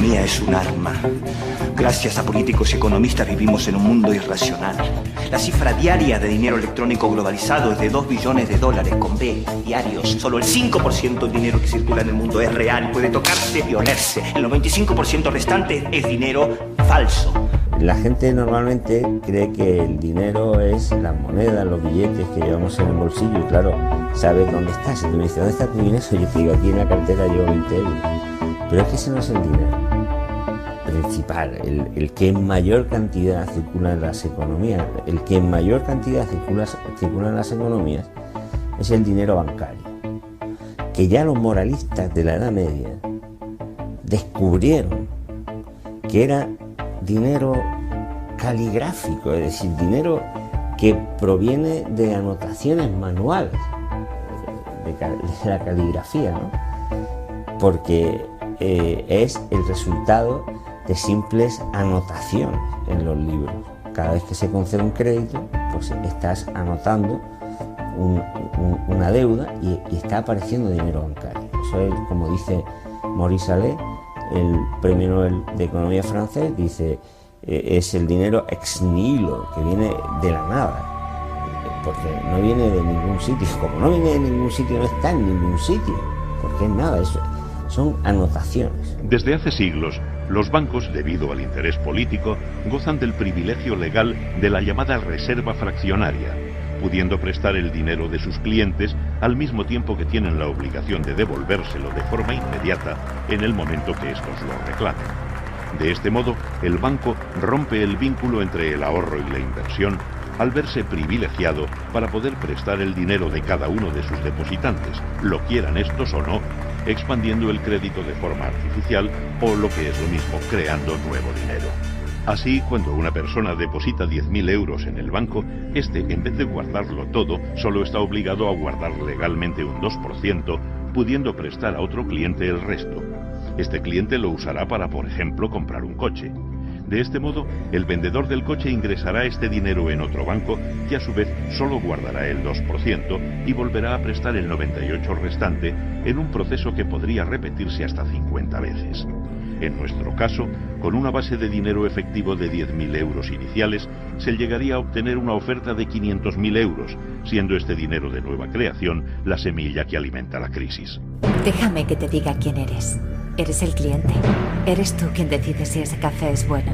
economía es un arma. Gracias a políticos y economistas vivimos en un mundo irracional. La cifra diaria de dinero electrónico globalizado es de 2 billones de dólares con B, diarios. Solo el 5% del dinero que circula en el mundo es real, puede tocarse y olerse. El 95% restante es dinero falso. La gente normalmente cree que el dinero es las monedas, los billetes que llevamos en el bolsillo y claro, sabe dónde está. Si tú me dices, ¿dónde está tu dinero? Yo te digo, aquí en la cartera llevo 20 euros. Pero es que ese no es el dinero principal, el que en mayor cantidad circula en las economías, el que en mayor cantidad circula en las economías es el dinero bancario, que ya los moralistas de la Edad Media descubrieron que era dinero caligráfico, es decir, dinero que proviene de anotaciones manuales, de la caligrafía, ¿no? Porque es el resultado de simples anotaciones en los libros. Cada vez que se concede un crédito, pues estás anotando una deuda y está apareciendo dinero bancario. Eso es, como dice Maurice Allais, el premio Nobel de Economía francés, dice, es el dinero ex nihilo, que viene de la nada, porque no viene de ningún sitio. Como no viene de ningún sitio, no está en ningún sitio, porque es nada, eso son anotaciones. Desde hace siglos, los bancos, debido al interés político, gozan del privilegio legal de la llamada reserva fraccionaria, pudiendo prestar el dinero de sus clientes al mismo tiempo que tienen la obligación de devolvérselo de forma inmediata en el momento que estos lo reclamen. De este modo, el banco rompe el vínculo entre el ahorro y la inversión al verse privilegiado para poder prestar el dinero de cada uno de sus depositantes, lo quieran estos o no, expandiendo el crédito de forma artificial o, lo que es lo mismo, creando nuevo dinero. Así, cuando una persona deposita 10.000 euros en el banco, este, en vez de guardarlo todo, solo está obligado a guardar legalmente un 2%, pudiendo prestar a otro cliente el resto. Este cliente lo usará para, por ejemplo, comprar un coche. De este modo, el vendedor del coche ingresará este dinero en otro banco, que a su vez solo guardará el 2% y volverá a prestar el 98% restante en un proceso que podría repetirse hasta 50 veces. En nuestro caso, con una base de dinero efectivo de 10.000 euros iniciales, se llegaría a obtener una oferta de 500.000 euros, siendo este dinero de nueva creación la semilla que alimenta la crisis. Déjame que te diga quién eres. Eres el cliente. Eres tú quien decide si ese café es bueno.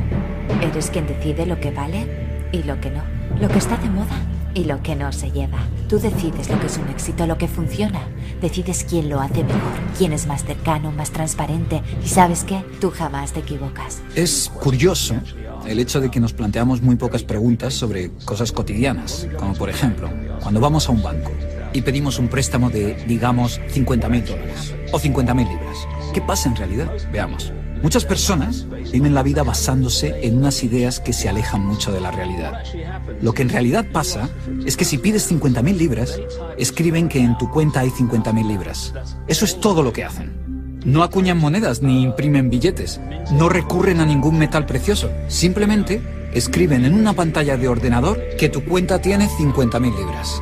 Eres quien decide lo que vale y lo que no. Lo que está de moda y lo que no se lleva. Tú decides lo que es un éxito, lo que funciona. Decides quién lo hace mejor, quién es más cercano, más transparente. ¿Y sabes qué? Tú jamás te equivocas. Es curioso el hecho de que nos planteamos muy pocas preguntas sobre cosas cotidianas, como por ejemplo, cuando vamos a un banco y pedimos un préstamo de, digamos, 50.000 dólares o 50.000 libras. ¿Qué pasa en realidad? Veamos. Muchas personas viven la vida basándose en unas ideas que se alejan mucho de la realidad. Lo que en realidad pasa es que si pides 50.000 libras, escriben que en tu cuenta hay 50.000 libras. Eso es todo lo que hacen. No acuñan monedas ni imprimen billetes. No recurren a ningún metal precioso. Simplemente escriben en una pantalla de ordenador que tu cuenta tiene 50.000 libras.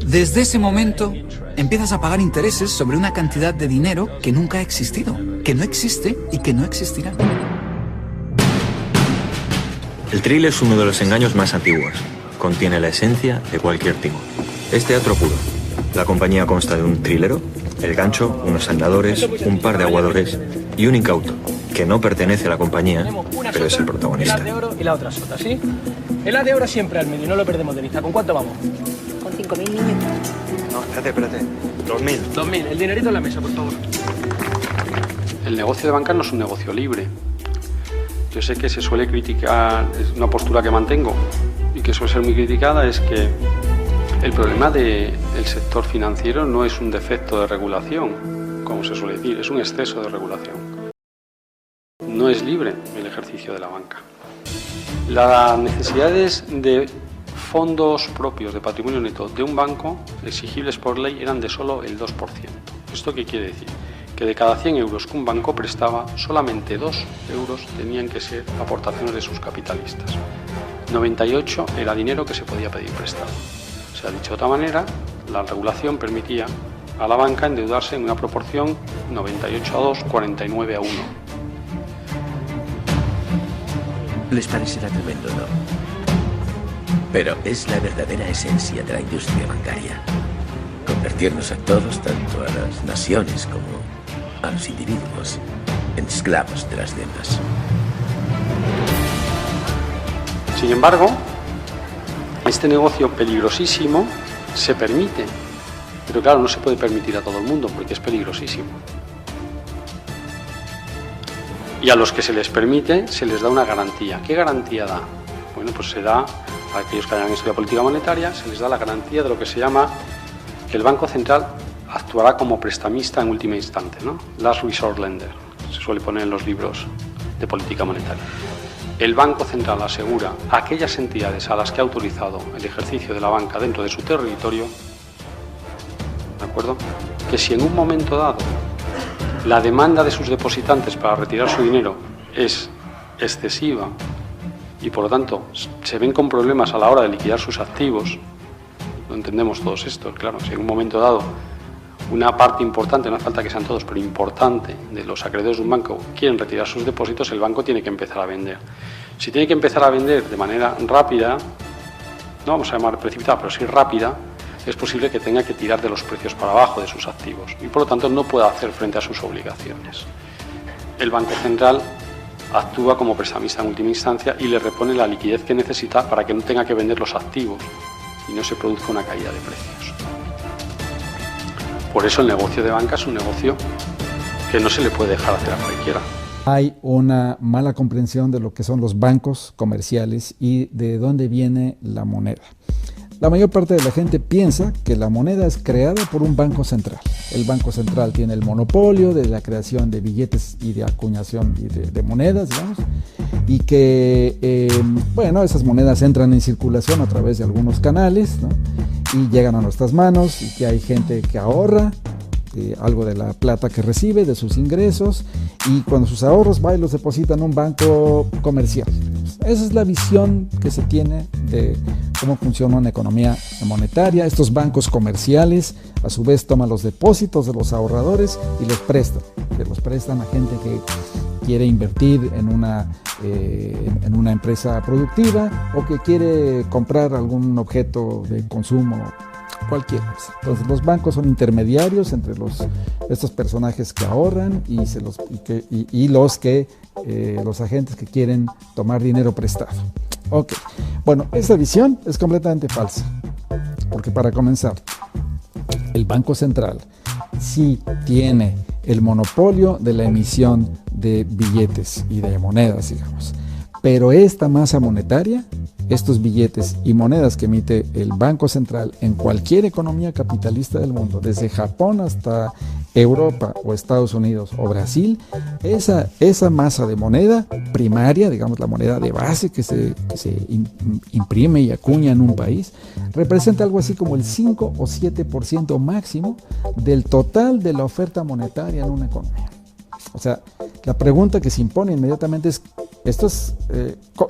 Desde ese momento, empiezas a pagar intereses sobre una cantidad de dinero que nunca ha existido, que no existe y que no existirá. El trill es uno de los engaños más antiguos. Contiene la esencia de cualquier timo. Es teatro puro. La compañía consta de un trilero, el gancho, unos andadores, un par de aguadores y un incauto, que no pertenece a la compañía, pero es el protagonista. El de oro y la otra sota, ¿sí? El de oro siempre al medio, no lo perdemos de vista. ¿Con cuánto vamos? Con 5.000 niños. No, espérate. 2.000. 2.000. El dinerito en la mesa, por favor. El negocio de banca no es un negocio libre. Yo sé que se suele criticar, es una postura que mantengo y que suele ser muy criticada, es que el problema del sector financiero no es un defecto de regulación, como se suele decir, es un exceso de regulación. No es libre el ejercicio de la banca. Las necesidades de fondos propios de patrimonio neto de un banco exigibles por ley eran de solo el 2%. ¿Esto qué quiere decir? Que de cada 100 euros que un banco prestaba, solamente 2 euros tenían que ser aportaciones de sus capitalistas. 98 era dinero que se podía pedir prestado. O sea, dicho de otra manera, la regulación permitía a la banca a endeudarse en una proporción 98:2, 49:1. Les parecerá tremendo, ¿no? Pero es la verdadera esencia de la industria bancaria. Convertirnos a todos, tanto a las naciones como a los individuos, en esclavos de las deudas. Sin embargo, este negocio peligrosísimo se permite, pero claro, no se puede permitir a todo el mundo porque es peligrosísimo. Y a los que se les permite, se les da una garantía. ¿Qué garantía da? Bueno, pues se da, a aquellos que hayan estudiado política monetaria, se les da la garantía de lo que se llama que el Banco Central actuará como prestamista en última instancia, ¿no? Last Resort Lender, se suele poner en los libros de política monetaria. El Banco Central asegura a aquellas entidades a las que ha autorizado el ejercicio de la banca dentro de su territorio, ¿de acuerdo?, que si en un momento dado la demanda de sus depositantes para retirar su dinero es excesiva y por lo tanto se ven con problemas a la hora de liquidar sus activos, lo entendemos todos esto, claro, si en un momento dado una parte importante, no hace falta que sean todos, pero importante, de los acreedores de un banco quieren retirar sus depósitos, el banco tiene que empezar a vender. Si tiene que empezar a vender de manera rápida, no vamos a llamar precipitada, pero sí rápida, es posible que tenga que tirar de los precios para abajo de sus activos y por lo tanto no pueda hacer frente a sus obligaciones. El Banco Central actúa como prestamista en última instancia y le repone la liquidez que necesita para que no tenga que vender los activos y no se produzca una caída de precios. Por eso el negocio de banca es un negocio que no se le puede dejar hacer a cualquiera. Hay una mala comprensión de lo que son los bancos comerciales y de dónde viene la moneda. La mayor parte de la gente piensa que la moneda es creada por un banco central. El banco central tiene el monopolio de la creación de billetes y de acuñación y de monedas, digamos, y que, bueno, esas monedas entran en circulación a través de algunos canales, ¿no?, y llegan a nuestras manos, y que hay gente que ahorra algo de la plata que recibe, de sus ingresos, y cuando sus ahorros va y los deposita en un banco comercial. Esa es la visión que se tiene de cómo funciona una economía monetaria. Estos bancos comerciales a su vez toman los depósitos de los ahorradores y los prestan a gente que quiere invertir en una empresa productiva o que quiere comprar algún objeto de consumo, cualquier cosa. Entonces los bancos son intermediarios entre estos personajes que ahorran y los agentes que quieren tomar dinero prestado. Ok, bueno, esa visión es completamente falsa, porque para comenzar, el Banco Central sí tiene el monopolio de la emisión de billetes y de monedas, digamos, pero esta masa monetaria, estos billetes y monedas que emite el Banco Central en cualquier economía capitalista del mundo, desde Japón hasta Europa o Estados Unidos o Brasil, esa masa de moneda primaria, digamos la moneda de base que se imprime y acuña en un país, representa algo así como el 5 o 7% máximo del total de la oferta monetaria en una economía. O sea, la pregunta que se impone inmediatamente es,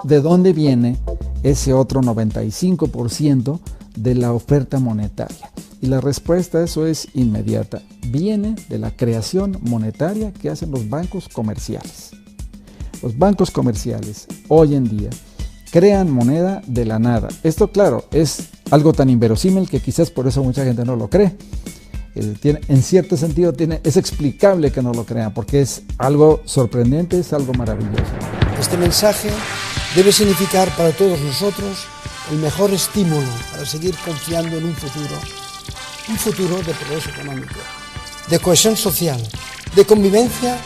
¿de dónde viene ese otro 95% de la oferta monetaria? Y la respuesta a eso es inmediata. Viene de la creación monetaria que hacen los bancos comerciales. Los bancos comerciales hoy en día crean moneda de la nada. Esto, claro, es algo tan inverosímil que quizás por eso mucha gente no lo cree. En cierto sentido es explicable que no lo crean, porque es algo sorprendente, es algo maravilloso. Este mensaje debe significar para todos nosotros el mejor estímulo para seguir confiando en un futuro de progreso económico, de cohesión social, de convivencia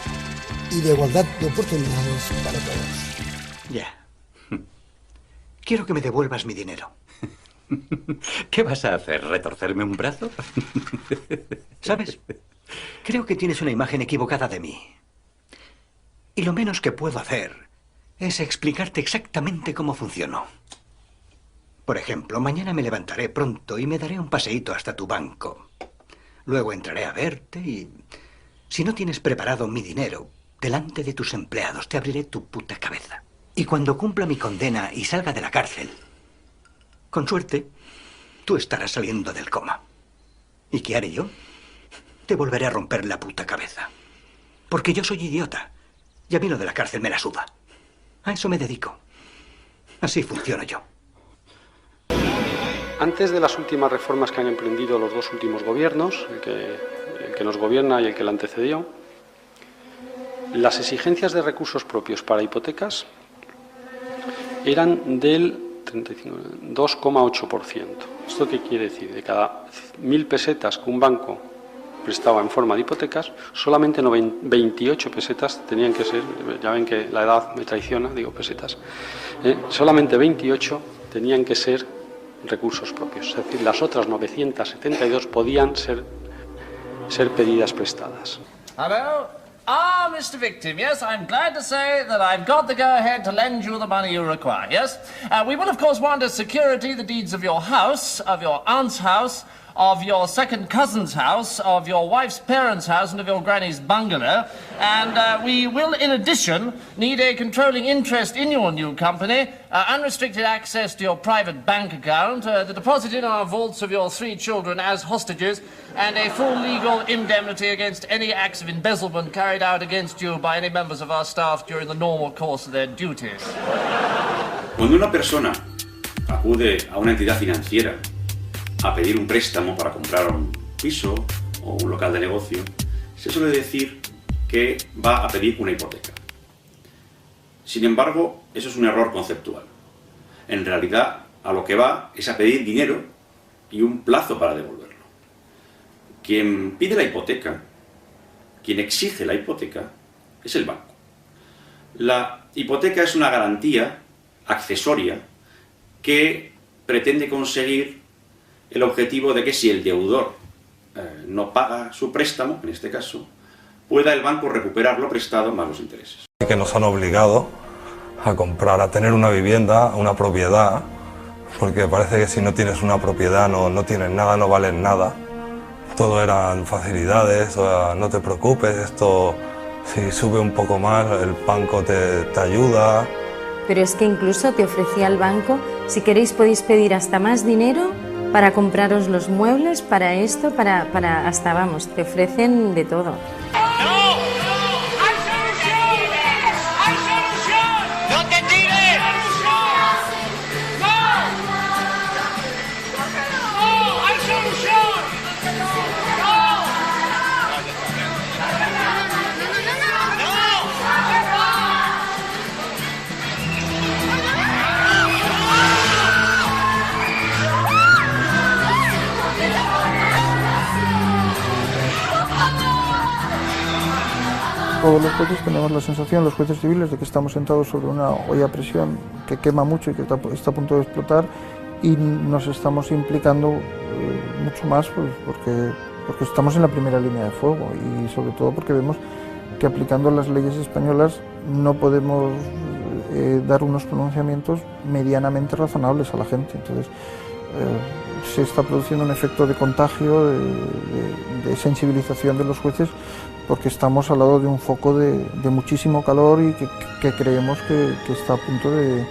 y de igualdad de oportunidades para todos. Ya. Quiero que me devuelvas mi dinero. ¿Qué vas a hacer? ¿Retorcerme un brazo? ¿Sabes? Creo que tienes una imagen equivocada de mí. Y lo menos que puedo hacer es explicarte exactamente cómo funciono. Por ejemplo, mañana me levantaré pronto y me daré un paseíto hasta tu banco. Luego entraré a verte y, si no tienes preparado mi dinero, delante de tus empleados te abriré tu puta cabeza. Y cuando cumpla mi condena y salga de la cárcel, con suerte, tú estarás saliendo del coma. ¿Y qué haré yo? te volveré a romper la puta cabeza. Porque yo soy idiota. Y a mí lo de la cárcel me la suda. A eso me dedico. Así funciono yo. Antes de las últimas reformas que han emprendido los dos últimos gobiernos, el que nos gobierna y el que le antecedió, las exigencias de recursos propios para hipotecas eran del 2,8%. ¿Esto qué quiere decir? De cada 1.000 pesetas que un banco prestaba en forma de hipotecas, solamente 28 pesetas tenían que ser, ya ven que la edad me traiciona, digo pesetas, solamente 28 tenían que ser recursos propios. Es decir, las otras 972 podían ser pedidas prestadas. Hello? Mr. Victim, yes, I'm glad to say that I've got the go-ahead to lend you the money you require, yes? We will, of course, want as security the deeds of your house, of your aunt's house, of your second cousin's house, of your wife's parents' house, and of your granny's bungalow. And we will, in addition, need a controlling interest in your new company, unrestricted access to your private bank account, the deposit in our vaults of your 3 children as hostages, and a full legal indemnity against any acts of embezzlement carried out against you by any members of our staff during the normal course of their duties. Cuando una persona acude a una entidad financiera a pedir un préstamo para comprar un piso o un local de negocio, se suele decir que va a pedir una hipoteca. Sin embargo, eso es un error conceptual. En realidad, a lo que va es a pedir dinero y un plazo para devolverlo. Quien pide la hipoteca, quien exige la hipoteca, es el banco. La hipoteca es una garantía accesoria que pretende conseguir el objetivo de que si el deudor no paga su préstamo, en este caso, pueda el banco recuperar lo prestado más los intereses. Que nos han obligado a comprar, a tener una vivienda, una propiedad, porque parece que si no tienes una propiedad no tienes nada, no vales nada. Todo eran facilidades, no te preocupes, esto si sube un poco más el banco te ayuda. Pero es que incluso te ofrecía el banco, si queréis podéis pedir hasta más dinero para compraros los muebles, para esto, para hasta, vamos, te ofrecen de todo. Todos los jueces tenemos la sensación, los jueces civiles, de que estamos sentados sobre una olla a presión que quema mucho y que está a punto de explotar, y nos estamos implicando mucho más pues, porque estamos en la primera línea de fuego, y sobre todo porque vemos que aplicando las leyes españolas no podemos dar unos pronunciamientos medianamente razonables a la gente. Entonces se está produciendo un efecto de contagio, de sensibilización de los jueces, porque estamos al lado de un foco de muchísimo calor y que creemos que está a punto de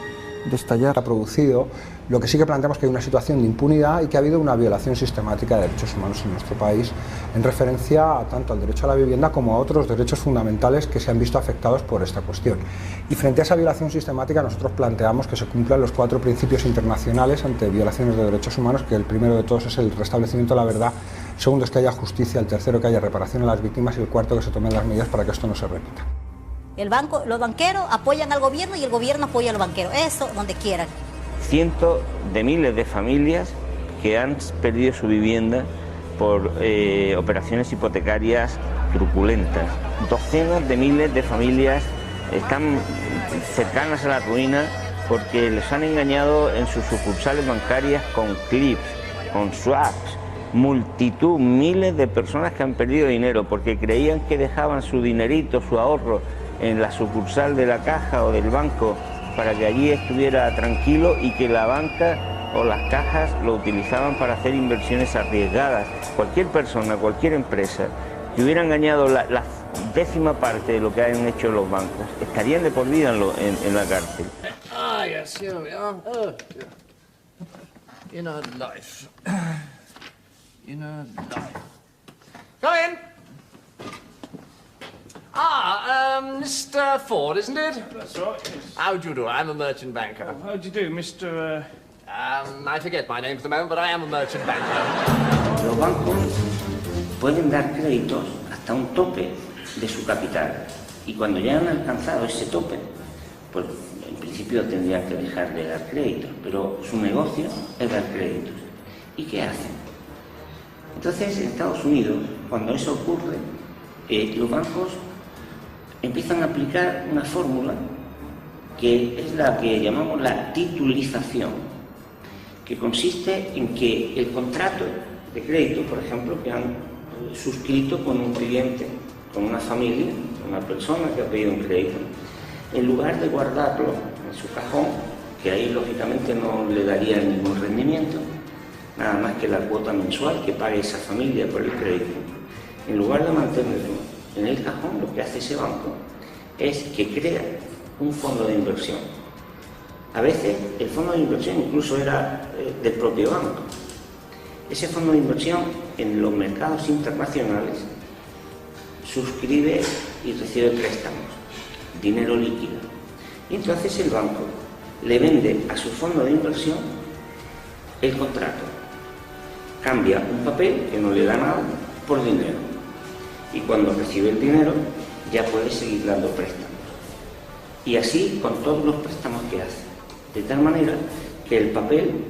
estallar. Ha producido, lo que sí que planteamos que hay una situación de impunidad y que ha habido una violación sistemática de derechos humanos en nuestro país, en referencia tanto al derecho a la vivienda como a otros derechos fundamentales que se han visto afectados por esta cuestión. Y frente a esa violación sistemática nosotros planteamos que se cumplan los 4 principios internacionales ante violaciones de derechos humanos, que el primero de todos es el restablecimiento de la verdad, el segundo es que haya justicia, el tercero que haya reparación a las víctimas y el cuarto que se tomen las medidas para que esto no se repita. Los banqueros apoyan al gobierno y el gobierno apoya a los banqueros, eso donde quieran. Cientos de miles de familias que han perdido su vivienda por operaciones hipotecarias truculentas. Docenas de miles de familias están cercanas a la ruina porque les han engañado en sus sucursales bancarias con clips, con swaps. Multitud, miles de personas que han perdido dinero porque creían que dejaban su dinerito, su ahorro en la sucursal de la caja o del banco para que allí estuviera tranquilo, y que la banca o las cajas lo utilizaban para hacer inversiones arriesgadas. Cualquier persona, cualquier empresa que hubiera engañado la 10ª parte de lo que han hecho los bancos estarían de por vida en la cárcel. Ah, yes, here we are. Oh, inner life. Inner life. Come in. Mr. Ford, isn't it? That's right, yes. How do you do? I'm a merchant banker. Oh, how do you do, Mr. I forget my name for the moment, but I am a merchant banker. Los bancos pueden dar créditos hasta un tope de su capital y cuando ya han alcanzado ese tope, pues en principio tendrían que dejar de dar créditos, pero su negocio es dar créditos. ¿Y qué hacen? Entonces, en Estados Unidos, cuando eso ocurre, los bancos empiezan a aplicar una fórmula que es la que llamamos la titulización, que consiste en que el contrato de crédito, por ejemplo, que han suscrito con un cliente, con una familia, una persona que ha pedido un crédito, en lugar de guardarlo en su cajón, que ahí lógicamente no le daría ningún rendimiento, nada más que la cuota mensual que pague esa familia por el crédito, en lugar de mantenerlo en el cajón, lo que hace ese banco es que crea un fondo de inversión. A veces el fondo de inversión incluso era del propio banco. Ese fondo de inversión en los mercados internacionales suscribe y recibe préstamos, dinero líquido. Y entonces el banco le vende a su fondo de inversión el contrato. Cambia un papel que no le da nada por dinero. Y cuando recibe el dinero ya puede seguir dando préstamos. Y así con todos los préstamos que hace. De tal manera que el papel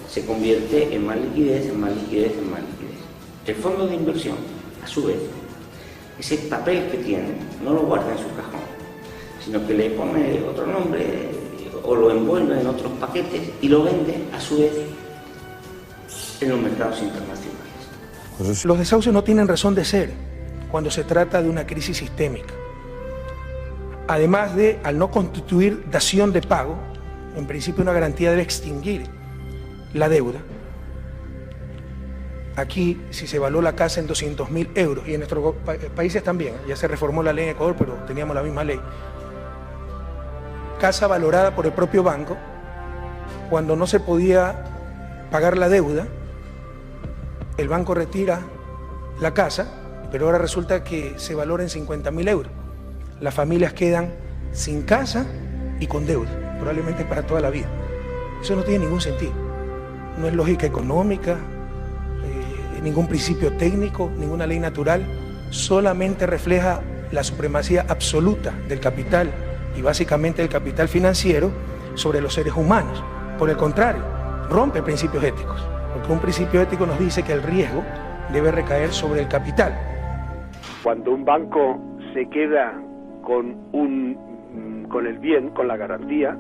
se convierte en más liquidez, en más liquidez, en más liquidez. El fondo de inversión, a su vez, ese papel que tiene, no lo guarda en su cajón, sino que le pone otro nombre o lo envuelve en otros paquetes y lo vende, a su vez, en los mercados internacionales. Los desahucios no tienen razón de ser cuando se trata de una crisis sistémica. Además de, al no constituir dación de pago, en principio una garantía debe extinguir la deuda. Aquí, si se evaluó la casa en 200.000 euros, y en nuestros países también, ya se reformó la ley en Ecuador, pero teníamos la misma ley, casa valorada por el propio banco, cuando no se podía pagar la deuda, el banco retira la casa, pero ahora resulta que se valora en 50.000 euros. Las familias quedan sin casa y con deuda, probablemente para toda la vida. Eso no tiene ningún sentido. No es lógica económica, ningún principio técnico, ninguna ley natural, solamente refleja la supremacía absoluta del capital y básicamente el capital financiero sobre los seres humanos. Por el contrario, rompe principios éticos, porque un principio ético nos dice que el riesgo debe recaer sobre el capital. Cuando un banco se queda con el bien, con la garantía,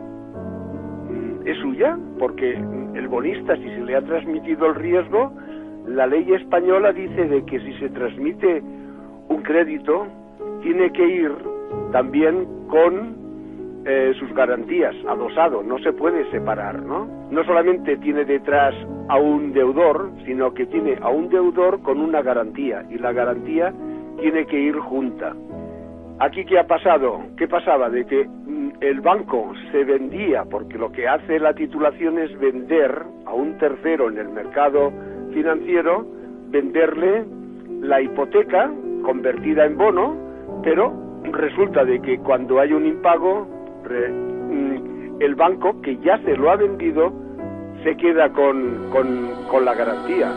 es suya, porque el bonista, si se le ha transmitido el riesgo, la ley española dice de que si se transmite un crédito, tiene que ir también con sus garantías, adosado, no se puede separar, ¿no? No solamente tiene detrás a un deudor, sino que tiene a un deudor con una garantía, y la garantía tiene que ir junta. Aquí, ¿qué ha pasado? ¿Qué pasaba? De que el banco se vendía, porque lo que hace la titulación es vender a un tercero en el mercado financiero, venderle la hipoteca convertida en bono, pero resulta de que cuando hay un impago, el banco que ya se lo ha vendido se queda con la garantía.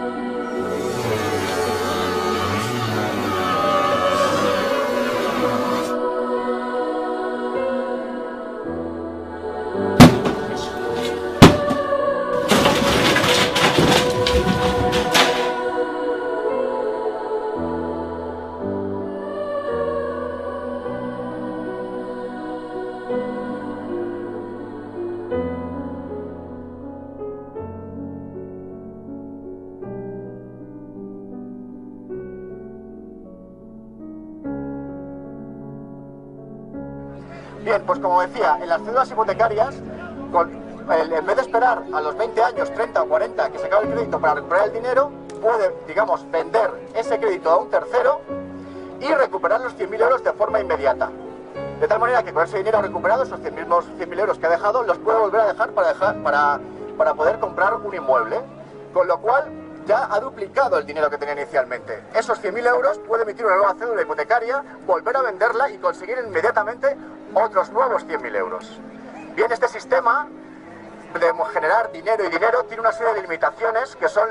Bien, pues como decía, en las cédulas hipotecarias, en vez de esperar a los 20 años, 30 o 40 que se acabe el crédito para recuperar el dinero, puede, digamos, vender ese crédito a un tercero y recuperar los 100.000 euros de forma inmediata. De tal manera que con ese dinero recuperado, esos 100.000 euros que ha dejado, los puede volver a dejar para poder comprar un inmueble. Con lo cual, ya ha duplicado el dinero que tenía inicialmente. Esos 100.000 euros puede emitir una nueva cédula hipotecaria, volver a venderla y conseguir inmediatamente otros nuevos 100.000 euros. Bien, este sistema de generar dinero y dinero tiene una serie de limitaciones que son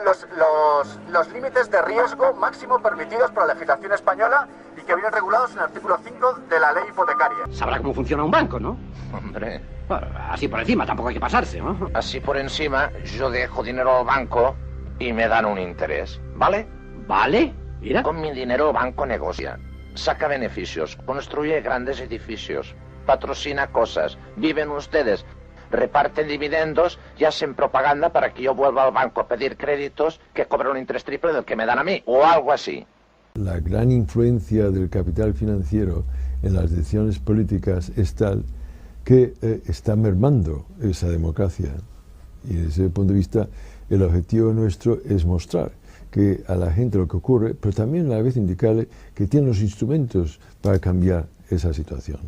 los límites de riesgo máximo permitidos por la legislación española y que vienen regulados en el artículo 5 de la ley hipotecaria. Sabrá cómo funciona un banco, ¿no? Hombre. Bueno, así por encima, tampoco hay que pasarse, ¿no? Así por encima, yo dejo dinero al banco y me dan un interés, ¿vale? ¿Vale? Mira. Con mi dinero el banco negocia, saca beneficios, construye grandes edificios, patrocina cosas, viven ustedes, reparten dividendos y hacen propaganda para que yo vuelva al banco a pedir créditos que cobren un interés triple del que me dan a mí, o algo así. La gran influencia del capital financiero en las decisiones políticas es tal que está mermando esa democracia. Y desde ese punto de vista, el objetivo nuestro es mostrar que a la gente lo que ocurre, pero también a la vez indicarle que tiene los instrumentos para cambiar esa situación.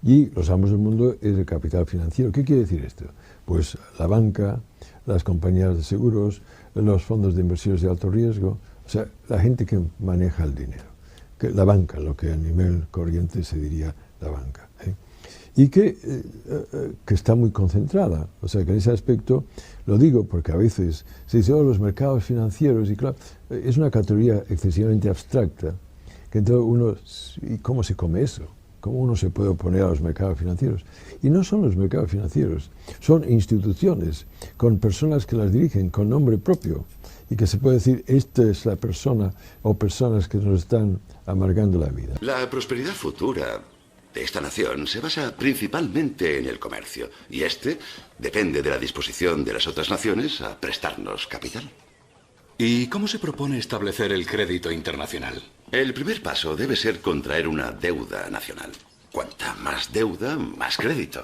Y los amos del mundo es el capital financiero. ¿Qué quiere decir esto? Pues la banca, las compañías de seguros, los fondos de inversiones de alto riesgo, o sea, la gente que maneja el dinero. Que la banca, lo que a nivel corriente se diría la banca. Y que está muy concentrada. O sea, que en ese aspecto, lo digo porque a veces se dice, los mercados financieros, y claro, es una categoría excesivamente abstracta, que entonces uno, ¿y cómo se come eso? ¿Cómo uno se puede oponer a los mercados financieros? Y no son los mercados financieros, son instituciones con personas que las dirigen con nombre propio y que se puede decir, esta es la persona o personas que nos están amargando la vida. La prosperidad futura de esta nación se basa principalmente en el comercio y este depende de la disposición de las otras naciones a prestarnos capital. ¿Y cómo se propone establecer el crédito internacional? El primer paso debe ser contraer una deuda nacional. Cuanta más deuda, más crédito.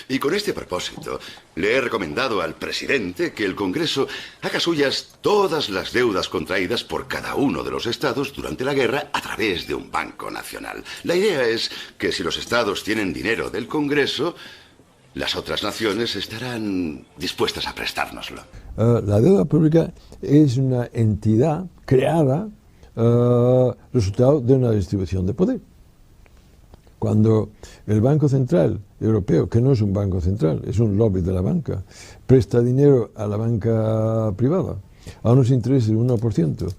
Y con este propósito, le he recomendado al presidente que el Congreso haga suyas todas las deudas contraídas por cada uno de los estados durante la guerra a través de un banco nacional. La idea es que si los estados tienen dinero del Congreso, las otras naciones estarán dispuestas a prestárnoslo. La deuda pública es una entidad creada resultado de una distribución de poder. Cuando el Banco Central Europeo, que no es un banco central, es un lobby de la banca, presta dinero a la banca privada a unos intereses del 1%,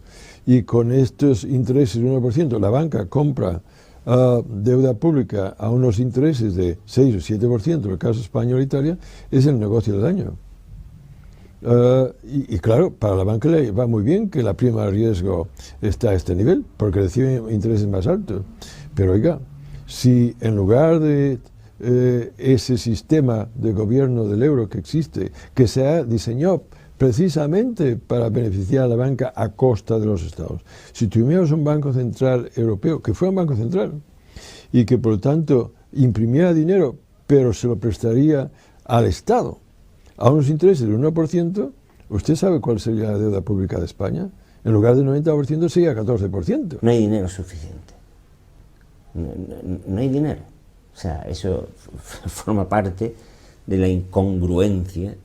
y con estos intereses del 1% la banca compra deuda pública a unos intereses de 6 o 7%, en el caso español e Italia, es el negocio del año. Y claro, para la banca le va muy bien que la prima de riesgo está a este nivel, porque recibe intereses más altos. Pero oiga, si en lugar de ese sistema de gobierno del euro que existe, que se ha diseñado precisamente para beneficiar a la banca a costa de los estados, si tuviéramos un Banco Central Europeo, que fuera un Banco Central, y que por lo tanto imprimiera dinero, pero se lo prestaría al Estado, a unos intereses del 1%, ¿usted sabe cuál sería la deuda pública de España? En lugar del 90% sería 14%. No hay dinero suficiente. No hay dinero. O sea, eso forma parte de la incongruencia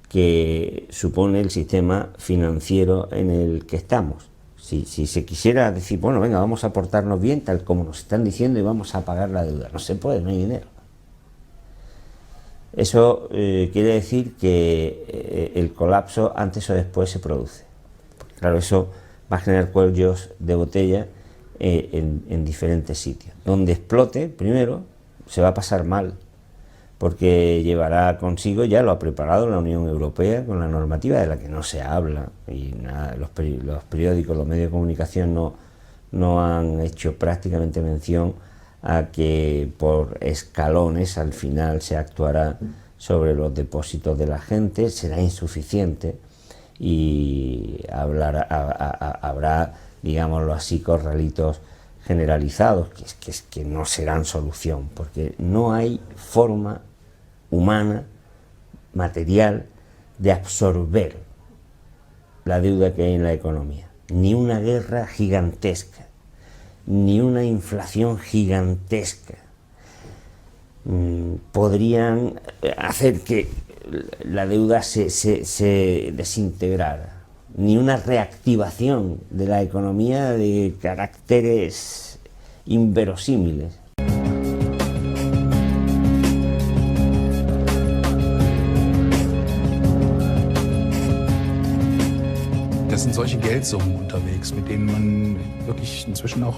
que supone el sistema financiero en el que estamos. Si se quisiera decir, bueno, venga, vamos a portarnos bien, tal como nos están diciendo, y vamos a pagar la deuda. No se puede, no hay dinero. Eso quiere decir que el colapso antes o después se produce. Claro, eso va a generar cuellos de botella en diferentes sitios. Donde explote, primero, se va a pasar mal, porque llevará consigo, ya lo ha preparado la Unión Europea con la normativa de la que no se habla, y nada, los periódicos, los medios de comunicación no han hecho prácticamente mención a que por escalones al final se actuará sobre los depósitos de la gente, será insuficiente y habrá, digámoslo así, corralitos generalizados que no serán solución, porque no hay forma humana, material, de absorber la deuda que hay en la economía. Ni una guerra gigantesca, ni una inflación gigantesca podrían hacer que la deuda se desintegrara. ni una reactivación de la economía de caracteres inverosímiles. Das sind solche Geldsummen unterwegs, mit denen man wirklich inzwischen auch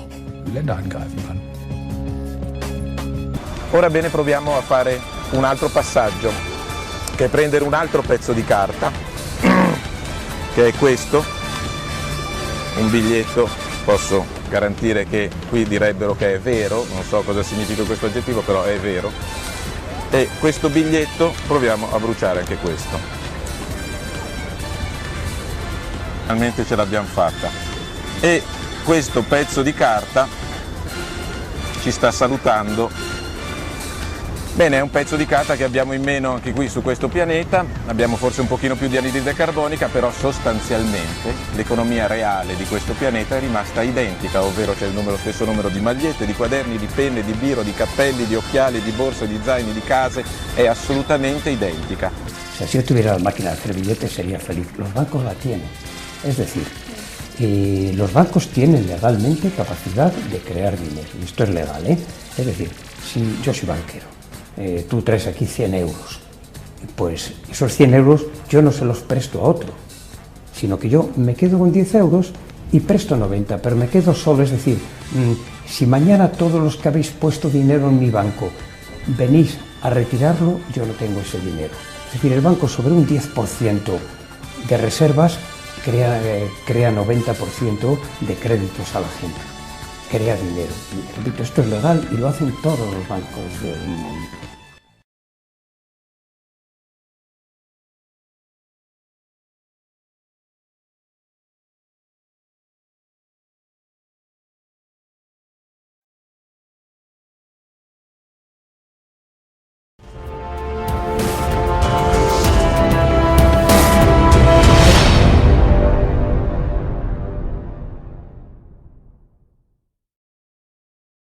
Länder angreifen kann. Ora bene, proviamo a fare un altro passaggio, che è prendere un altro pezzo di carta, che è questo, un biglietto, posso garantire che qui direbbero che è vero, non so cosa significa questo aggettivo, però è vero, e questo biglietto proviamo a bruciare anche questo. Finalmente ce l'abbiamo fatta, e questo pezzo di carta ci sta salutando. Bene, è un pezzo di carta che abbiamo in meno anche qui su questo pianeta, abbiamo forse un pochino più di anidride carbonica, però sostanzialmente l'economia reale di questo pianeta è rimasta identica, ovvero c'è lo stesso numero di magliette, di quaderni, di penne, di biro, di cappelli, di occhiali, di borse, di zaini, di case, è assolutamente identica. O sea, si yo tuviera la máquina de hacer billetes sería feliz. Los bancos la tienen. Es decir, los bancos tienen legalmente capacidad de crear dinero. Y esto es legal, ¿eh? Es decir, si yo soy banquero, tú traes aquí 100 euros, pues esos 100 euros yo no se los presto a otro, sino que yo me quedo con 10 euros y presto 90, pero me quedo solo. Es decir, si mañana todos los que habéis puesto dinero en mi banco venís a retirarlo, yo no tengo ese dinero. Es decir, el banco sobre un 10% de reservas crea 90% de créditos a la gente, crea dinero. Y, repito, esto es legal y lo hacen todos los bancos del mundo.